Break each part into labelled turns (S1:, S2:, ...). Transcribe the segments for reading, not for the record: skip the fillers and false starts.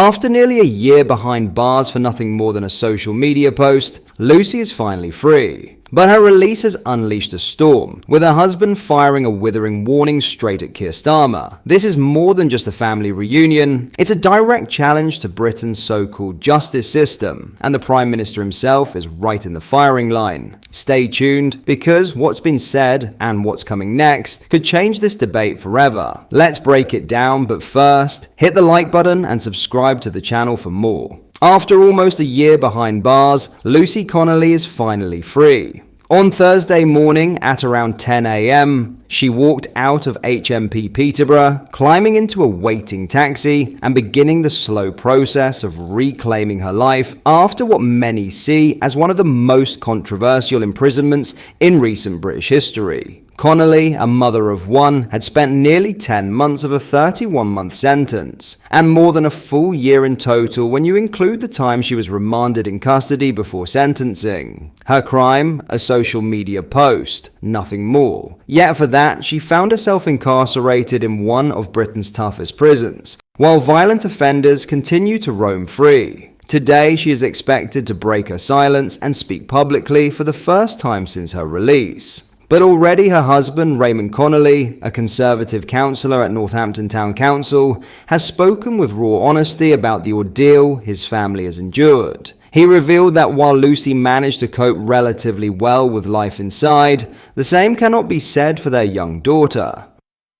S1: After nearly a year behind bars for nothing more than a social media post, Lucy is finally free. But her release has unleashed a storm, with her husband firing a withering warning straight at Keir Starmer. This is more than just a family reunion, it's a direct challenge to Britain's so-called justice system, and the Prime Minister himself is right in the firing line. Stay tuned, because what's been said and what's coming next could change this debate forever. Let's break it down, but first, hit the like button and subscribe to the channel for more. After almost a year behind bars, Lucy Connolly is finally free. On Thursday morning at around 10 a.m, she walked out of HMP Peterborough, climbing into a waiting taxi and beginning the slow process of reclaiming her life after what many see as one of the most controversial imprisonments in recent British history. Connolly, a mother of one, had spent nearly 10 months of a 31-month sentence, and more than a full year in total when you include the time she was remanded in custody before sentencing. Her crime? A social media post, nothing more. Yet for that, she found herself incarcerated in one of Britain's toughest prisons, while violent offenders continue to roam free. Today, she is expected to break her silence and speak publicly for the first time since her release. But already her husband, Raymond Connolly, a Conservative councillor at Northampton Town Council, has spoken with raw honesty about the ordeal his family has endured. He revealed that while Lucy managed to cope relatively well with life inside, the same cannot be said for their young daughter.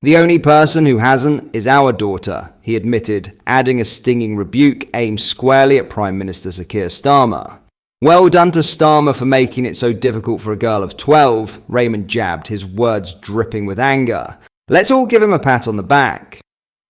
S1: "The only person who hasn't is our daughter," he admitted, adding a stinging rebuke aimed squarely at Prime Minister Sir Keir Starmer. "Well done to Starmer for making it so difficult for a girl of 12, Raymond jabbed, his words dripping with anger. "Let's all give him a pat on the back."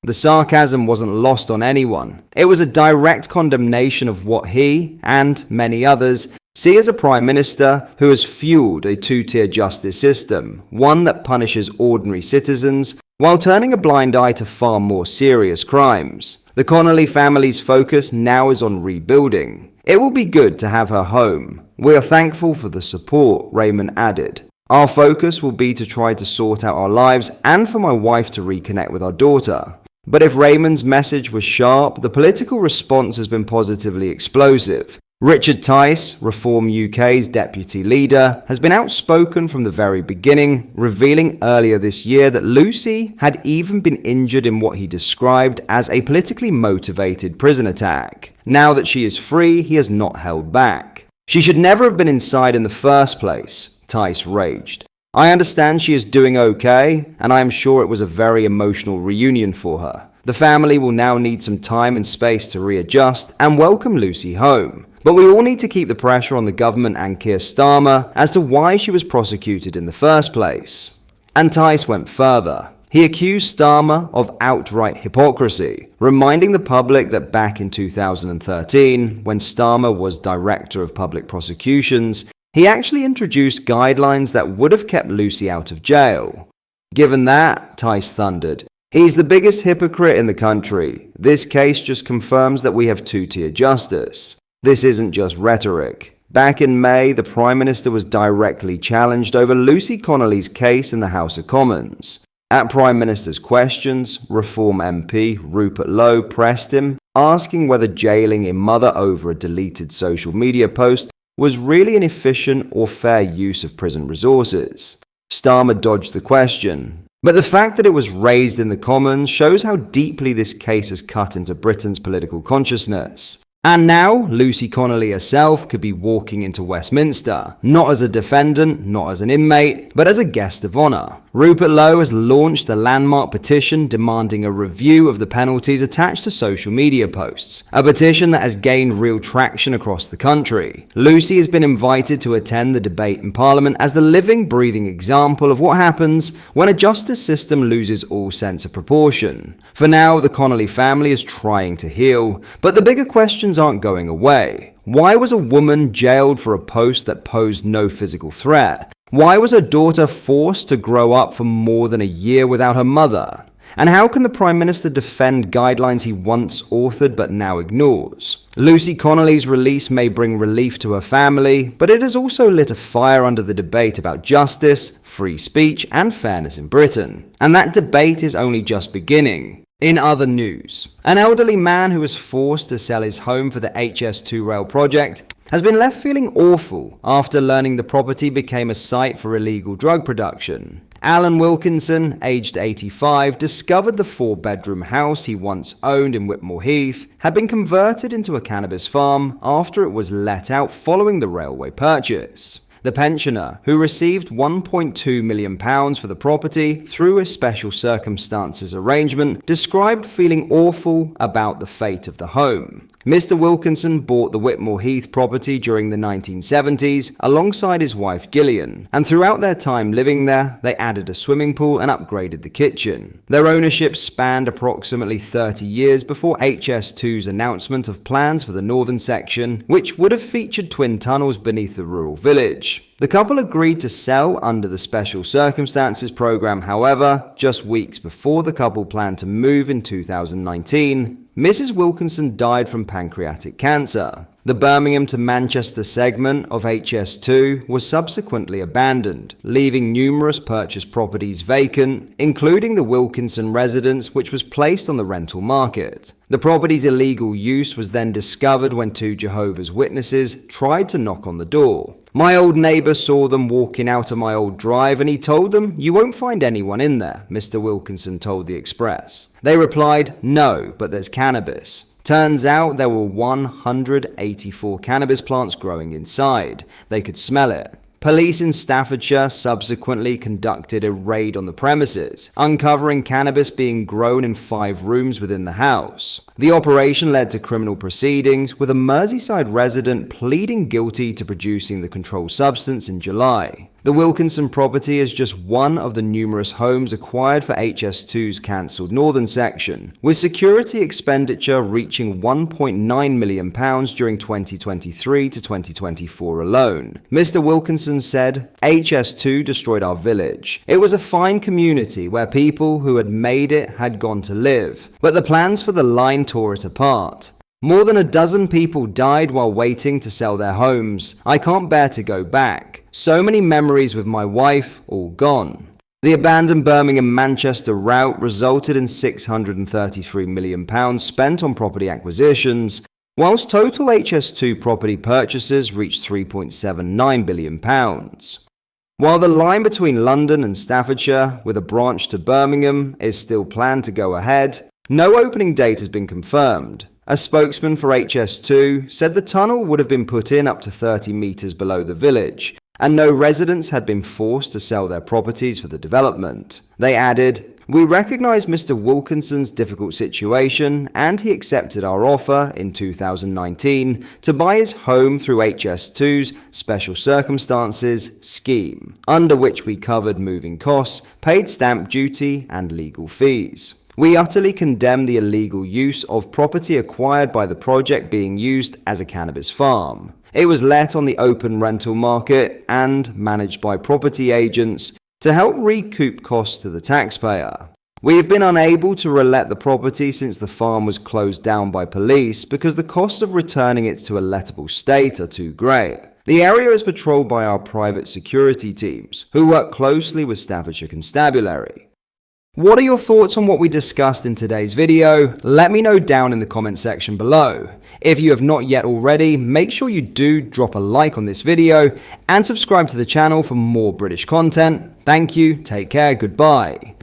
S1: The sarcasm wasn't lost on anyone. It was a direct condemnation of what he, and many others, see as a Prime Minister who has fueled a two-tier justice system, one that punishes ordinary citizens while turning a blind eye to far more serious crimes. The Connolly family's focus now is on rebuilding. "It will be good to have her home. We are thankful for the support," Raymond added. "Our focus will be to try to sort out our lives and for my wife to reconnect with our daughter." But if Raymond's message was sharp, the political response has been positively explosive. Richard Tice, Reform UK's deputy leader, has been outspoken from the very beginning, revealing earlier this year that Lucy had even been injured in what he described as a politically motivated prison attack. Now that she is free, he has not held back. "She should never have been inside in the first place," Tice raged. "I understand she is doing okay, and I am sure it was a very emotional reunion for her. The family will now need some time and space to readjust and welcome Lucy home. But we all need to keep the pressure on the government and Keir Starmer as to why she was prosecuted in the first place." And Tice went further. He accused Starmer of outright hypocrisy, reminding the public that back in 2013, when Starmer was Director of Public Prosecutions, he actually introduced guidelines that would have kept Lucy out of jail. "Given that," Tice thundered, "he's the biggest hypocrite in the country. This case just confirms that we have two-tier justice. This isn't just rhetoric." Back in May, the Prime Minister was directly challenged over Lucy Connolly's case in the House of Commons. At Prime Minister's questions, Reform MP Rupert Lowe pressed him, asking whether jailing a mother over a deleted social media post was really an efficient or fair use of prison resources. Starmer dodged the question. But the fact that it was raised in the Commons shows how deeply this case has cut into Britain's political consciousness. And now, Lucy Connolly herself could be walking into Westminster, not as a defendant, not as an inmate, but as a guest of honour. Rupert Lowe has launched a landmark petition demanding a review of the penalties attached to social media posts, a petition that has gained real traction across the country. Lucy has been invited to attend the debate in Parliament as the living, breathing example of what happens when a justice system loses all sense of proportion. For now, the Connolly family is trying to heal, but the bigger questions aren't going away. Why was a woman jailed for a post that posed no physical threat? Why was her daughter forced to grow up for more than a year without her mother? And how can the Prime Minister defend guidelines he once authored but now ignores? Lucy Connolly's release may bring relief to her family, but it has also lit a fire under the debate about justice, free speech, and fairness in Britain. And that debate is only just beginning. In other news, an elderly man who was forced to sell his home for the HS2 rail project has been left feeling awful after learning the property became a site for illegal drug production. Alan Wilkinson, aged 85, discovered the 4-bedroom house he once owned in Whitmore Heath had been converted into a cannabis farm after it was let out following the railway purchase. The pensioner, who received £1.2 million for the property through a special circumstances arrangement, described feeling awful about the fate of the home. Mr. Wilkinson bought the Whitmore Heath property during the 1970s alongside his wife Gillian, and throughout their time living there, they added a swimming pool and upgraded the kitchen. Their ownership spanned approximately 30 years before HS2's announcement of plans for the northern section, which would have featured twin tunnels beneath the rural village. The couple agreed to sell under the Special Circumstances program, however, just weeks before the couple planned to move in 2019. Mrs. Wilkinson died from pancreatic cancer. The Birmingham to Manchester segment of HS2 was subsequently abandoned, leaving numerous purchased properties vacant, including the Wilkinson residence, which was placed on the rental market. The property's illegal use was then discovered when 2 Jehovah's Witnesses tried to knock on the door. My old neighbour saw them walking out of my old drive and he told them, "You won't find anyone in there," Mr. Wilkinson told the Express. They replied, "No, but there's cannabis." Turns out there were 184 cannabis plants growing inside. They could smell it. Police in Staffordshire subsequently conducted a raid on the premises, uncovering cannabis being grown in 5 rooms within the house. The operation led to criminal proceedings, with a Merseyside resident pleading guilty to producing the controlled substance in July. The Wilkinson property is just one of the numerous homes acquired for HS2's cancelled northern section, with security expenditure reaching £1.9 million during 2023 to 2024 alone. Mr. Wilkinson said, "HS2 destroyed our village. It was a fine community where people who had made it had gone to live, but the plans for the line tore it apart. More than a dozen people died while waiting to sell their homes. I can't bear to go back. So many memories with my wife, all gone." The abandoned Birmingham-Manchester route resulted in £633 million spent on property acquisitions, whilst total HS2 property purchases reached £3.79 billion. While the line between London and Staffordshire, with a branch to Birmingham, is still planned to go ahead, no opening date has been confirmed. A spokesman for HS2 said the tunnel would have been put in up to 30 metres below the village, and no residents had been forced to sell their properties for the development. They added, "We recognise Mr. Wilkinson's difficult situation, and he accepted our offer in 2019 to buy his home through HS2's Special Circumstances scheme, under which we covered moving costs, paid stamp duty and legal fees. We utterly condemn the illegal use of property acquired by the project being used as a cannabis farm. It was let on the open rental market and managed by property agents to help recoup costs to the taxpayer. We have been unable to relet the property since the farm was closed down by police because the costs of returning it to a lettable state are too great. The area is patrolled by our private security teams, who work closely with Staffordshire Constabulary." What are your thoughts on what we discussed in today's video? Let me know down in the comment section below. If you have not yet already, make sure you do drop a like on this video and subscribe to the channel for more British content. Thank you, take care, goodbye.